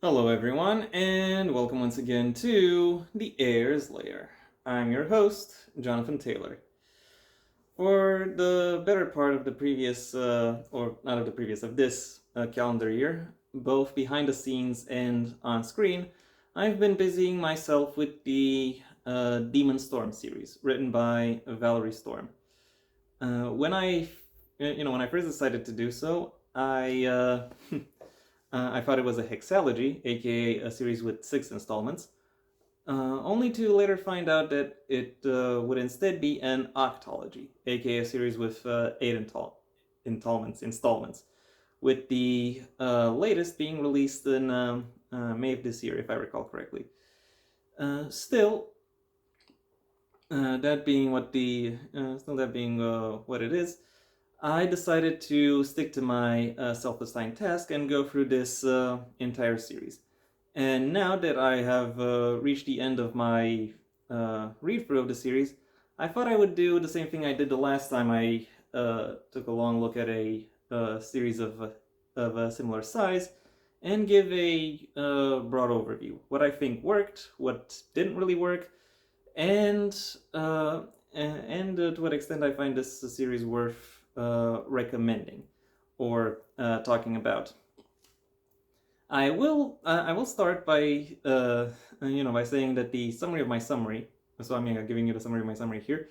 Hello everyone, and welcome once again to the Heir's Lair. I'm your host, Jonathan Taylor. For the better part of the previous, or not of the previous, of this calendar year, both behind the scenes and on screen, I've been busying myself with the Demon Storm series, written by Valerie Storm. When I first decided to do so, I thought it was a hexalogy, aka a series with 6 installments, only to later find out that it would instead be an octology, aka a series with 8 installments, with the latest being released in May of this year, if I recall correctly. Still, that being what it is, I decided to stick to my self-assigned task and go through this entire series. And now that I have reached the end of my read through of the series, I thought I would do the same thing I did the last time I took a long look at a series of a similar size and give a broad overview. What I think worked, what didn't really work, and to what extent I find this series worth recommending or talking about. I will start by by saying that the summary of my summary. So I'm giving you the summary of my summary here.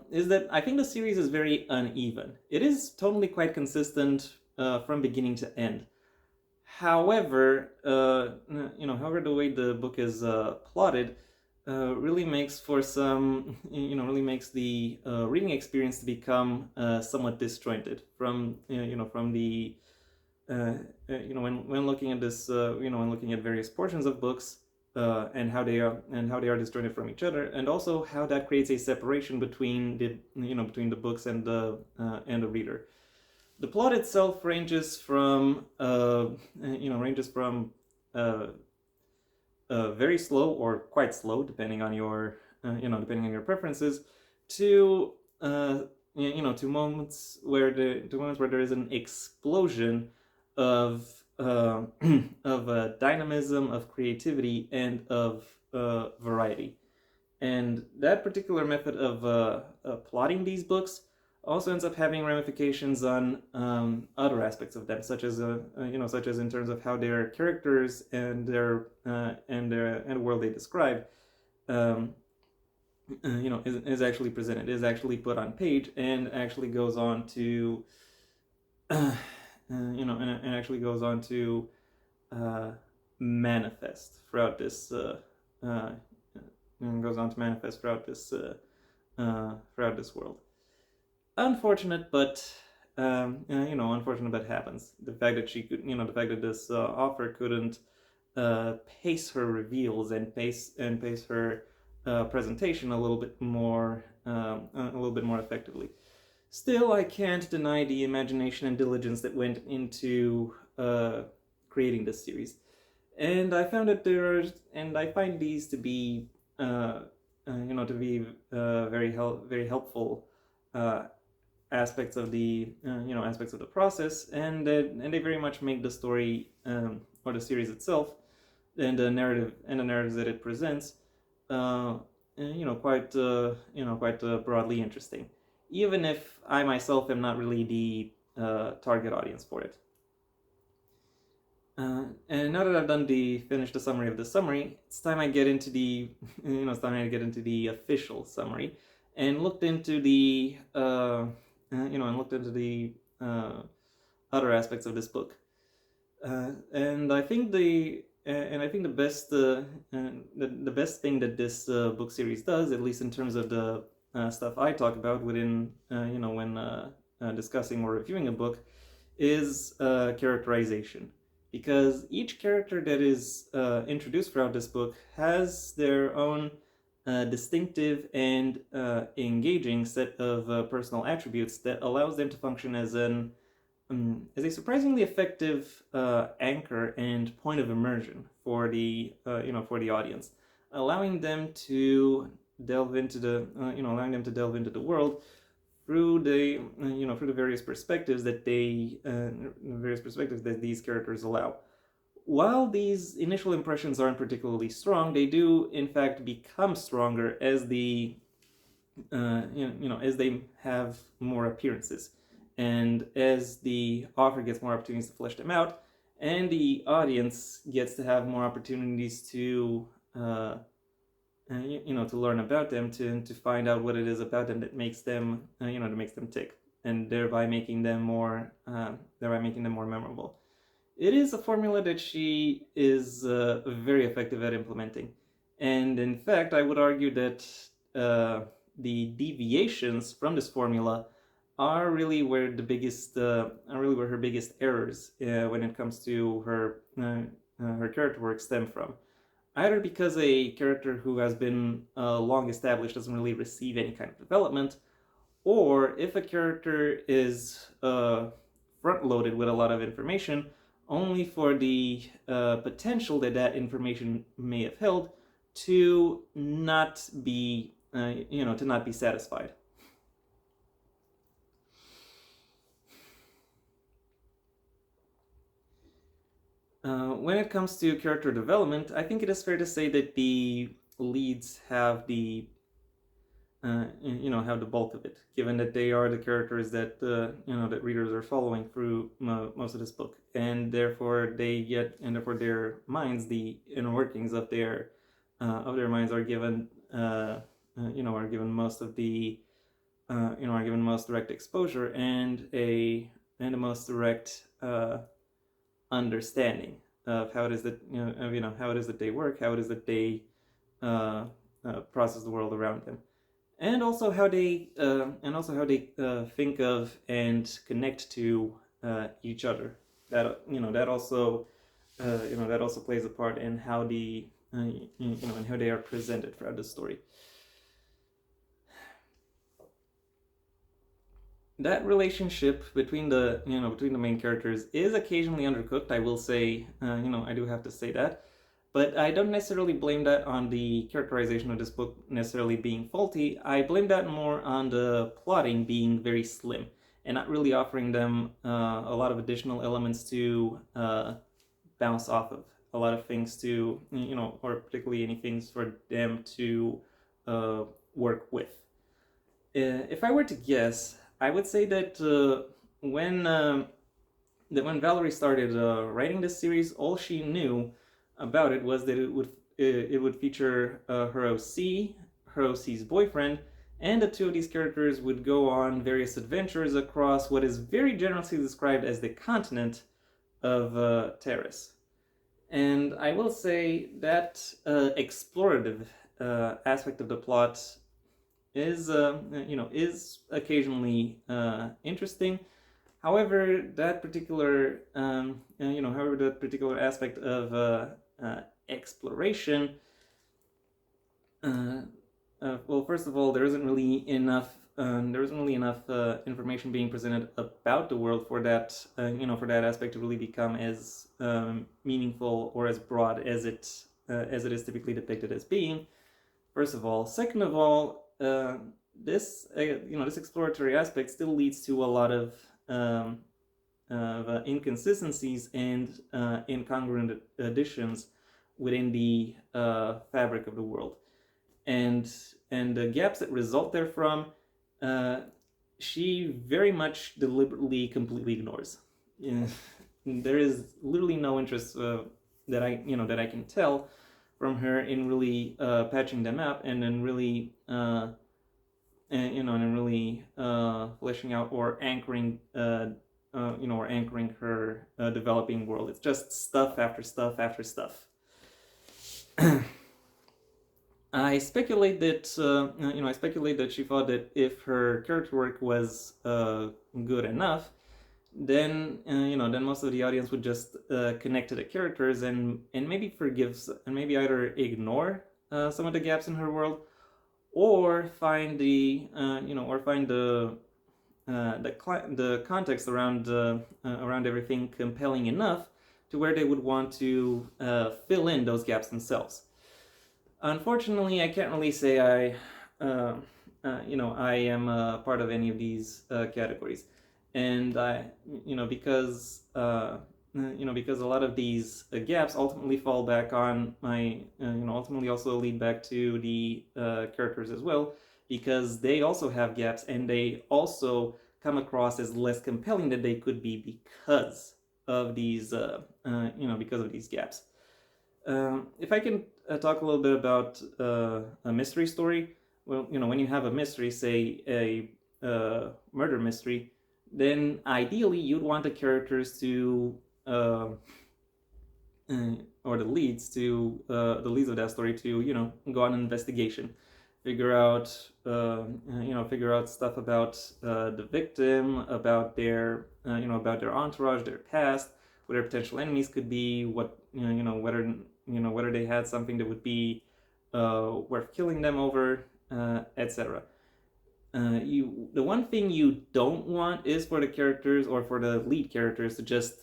Is that I think the series is very uneven. It is totally quite consistent from beginning to end. However, however the way the book is plotted really makes for some, really makes the reading experience to become somewhat disjointed from, from the when looking at this, when looking at various portions of books and how they are disjointed from each other, and also how that creates a separation between the books and the reader. The plot itself ranges from very slow or quite slow, depending on your preferences, to to moments where there is an explosion of of dynamism, of creativity, and of variety. And that particular method of plotting these books also ends up having ramifications on other aspects of them, such as in terms of how their characters and the world they describe, is actually presented, is actually put on page, and actually goes on to, and actually goes on to manifest throughout this. Goes on to manifest throughout this world. Unfortunate, but unfortunate, but happens. The fact that the fact that this author couldn't pace her reveals and pace her presentation a little bit more effectively. Still, I can't deny the imagination and diligence that went into creating this series, and I found that I find these to be very helpful aspects of the aspects of the process, and they very much make the story or the series itself and the narratives that it presents quite broadly interesting, even if I myself am not really the target audience for it. And now that I've finished the summary of the summary, it's time I get into the official summary, and looked into the other aspects of this book. And I think the best thing that this book series does, at least in terms of the stuff I talk about within when discussing or reviewing a book, is characterization. Because each character that is introduced throughout this book has their own distinctive and engaging set of personal attributes that allows them to function as a surprisingly effective anchor and point of immersion for the audience, allowing them to delve into the world through the various perspectives that these characters allow. while these initial impressions aren't particularly strong, they do in fact become stronger as as they have more appearances, and as the author gets more opportunities to flesh them out, and the audience gets to have more opportunities to to learn about them, to find out what it is about them that makes them that makes them tick, and thereby making them more memorable. It is a formula that she is very effective at implementing, and in fact, I would argue that the deviations from this formula are really where her biggest errors when it comes to her character work stem from. Either because a character who has been long established doesn't really receive any kind of development, or if a character is front-loaded with a lot of information, only for the potential that information may have held to not be satisfied. When it comes to character development, I think it is fair to say that the leads have the have the bulk of it, given that they are the characters that that readers are following through most of this book, and therefore their minds, the inner workings of their minds, are given most of the are given most direct exposure and a most direct understanding of how it is that how it is that they work, how it is that they process the world around them, and also how they think of and connect to each other. That also plays a part in how in how they are presented throughout the story. That relationship between the main characters is occasionally undercooked. I will say, I do have to say that, but I don't necessarily blame that on the characterization of this book necessarily being faulty. I blame that more on the plotting being very slim and not really offering them a lot of additional elements to bounce off of, a lot of things to or particularly any things for them to work with. If I were to guess, I would say that when Valerie started writing this series, all she knew about it was that it would feature her OC, her OC's boyfriend, and the two of these characters would go on various adventures across what is very generously described as the continent of Terrace. And I will say that explorative aspect of the plot is occasionally interesting. However, that particular aspect of exploration, well, first of all, there isn't really enough information being presented about the world for that aspect to really become as meaningful or as broad as it is typically depicted as being. First of all. Second of all, this exploratory aspect still leads to a lot of inconsistencies and incongruent additions within the fabric of the world, and the gaps that result therefrom, she very much deliberately completely ignores. There is literally no interest that I can tell from her in really patching them up and then really fleshing out or anchoring her developing world. It's just stuff after stuff after stuff. I speculate that she thought that if her character work was good enough, then most of the audience would just connect to the characters and maybe either ignore some of the gaps in her world, or find the context around everything compelling enough to where they would want to fill in those gaps themselves. Unfortunately, I can't really say I am part of any of these categories. And because because a lot of these gaps ultimately fall back on my, ultimately also lead back to the characters as well, because they also have gaps and they also come across as less compelling than they could be because of these, because of these gaps. If I can talk a little bit about a mystery story, well, when you have a mystery, say a murder mystery, then ideally you'd want the characters to, uh, or the leads to, the leads of that story to, go on an investigation, figure out, figure out stuff about the victim, about their, about their entourage, their past, what their potential enemies could be, what, whether they had something that would be worth killing them over, etc. The one thing you don't want is for the characters or for the lead characters to just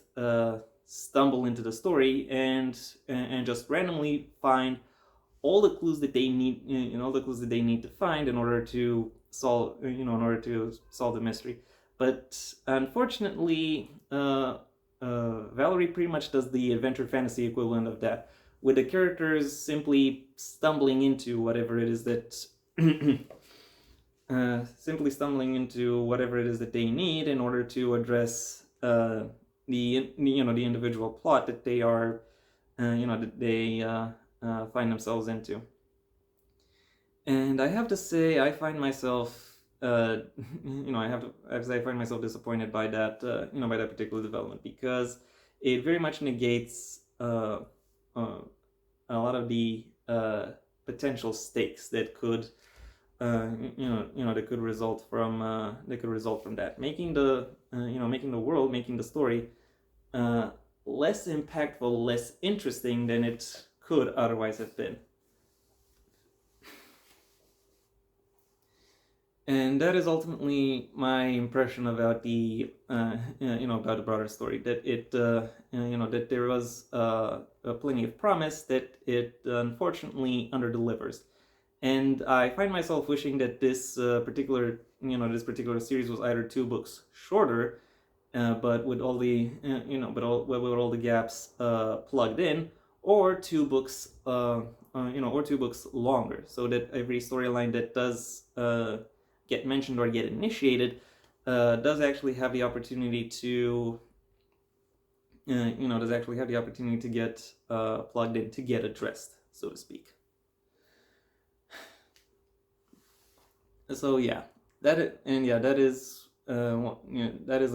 stumble into the story and just randomly find all the clues that they need, all the clues that they need to find in order to solve, in order to solve the mystery. But unfortunately, Valerie pretty much does the adventure fantasy equivalent of that, with the characters simply stumbling into whatever it is that they need in order to address the individual plot that they are, that they find themselves into. And I have to say, I find myself, I find myself disappointed by that, by that particular development, because it very much negates a lot of the potential stakes that could, that could result from that, making the, making the world, making the story less impactful, less interesting than it could otherwise have been. And that is ultimately my impression about the, about the broader story. That it, that there was plenty of promise, that it unfortunately underdelivers. And I find myself wishing that this particular series was either 2 books shorter, but with all the, with all the gaps plugged in, or 2 books, or 2 books longer, so that every storyline that does get mentioned or get initiated does actually have the opportunity to, get plugged in, to get addressed, so to speak. So yeah, that is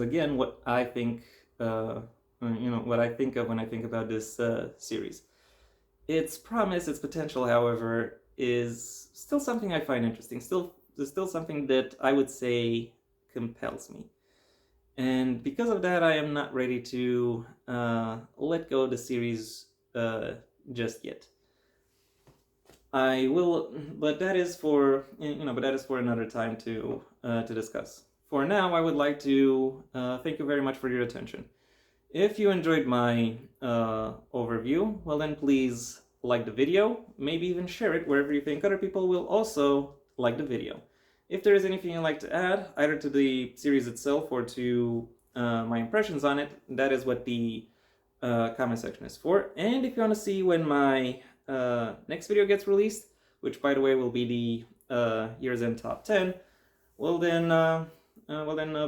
again what I think, what I think of when I think about this series. Its promise, its potential, however, is still something I find interesting. Still something that I would say compels me. And because of that, I am not ready to let go of the series just yet. I will, but that is for another time to discuss. For now, I would like to thank you very much for your attention. If you enjoyed my overview, well then please like the video, maybe even share it wherever you think other people will also like the video. If there is anything you'd like to add, either to the series itself or to my impressions on it, that is what the comment section is for. And if you want to see when my next video gets released, which by the way will be the Year's End Top 10, well then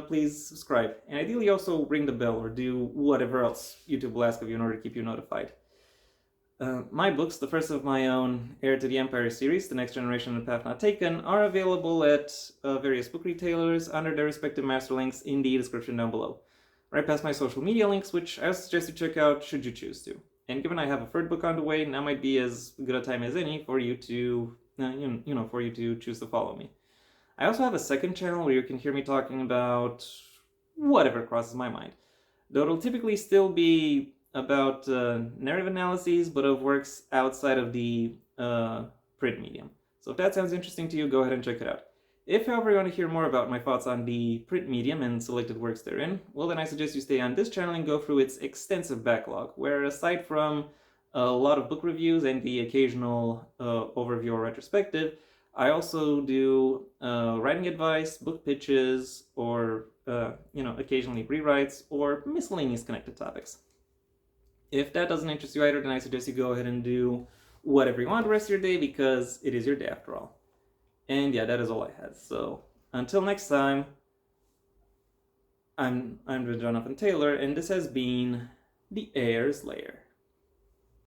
please subscribe. And ideally also ring the bell or do whatever else YouTube will ask of you in order to keep you notified. My books, the first of my own Heir to the Empire series, The Next Generation and Path Not Taken, are available at various book retailers under their respective master links in the description down below. Right past my social media links, which I suggest you check out should you choose to. And given I have a 3rd book on the way, now might be as good a time as any for you to, for you to choose to follow me. I also have a 2nd channel where you can hear me talking about whatever crosses my mind, though it'll typically still be about narrative analyses, but of works outside of the print medium. So if that sounds interesting to you, go ahead and check it out. If, however, you want to hear more about my thoughts on the print medium and selected works therein, well then I suggest you stay on this channel and go through its extensive backlog, where aside from a lot of book reviews and the occasional overview or retrospective, I also do writing advice, book pitches, or occasionally rewrites or miscellaneous connected topics. If that doesn't interest you either, then I suggest you go ahead and do whatever you want the rest of your day, because it is your day after all. And yeah, that is all I had. So until next time, I'm Jonathan Taylor, and this has been the Heir's Lair.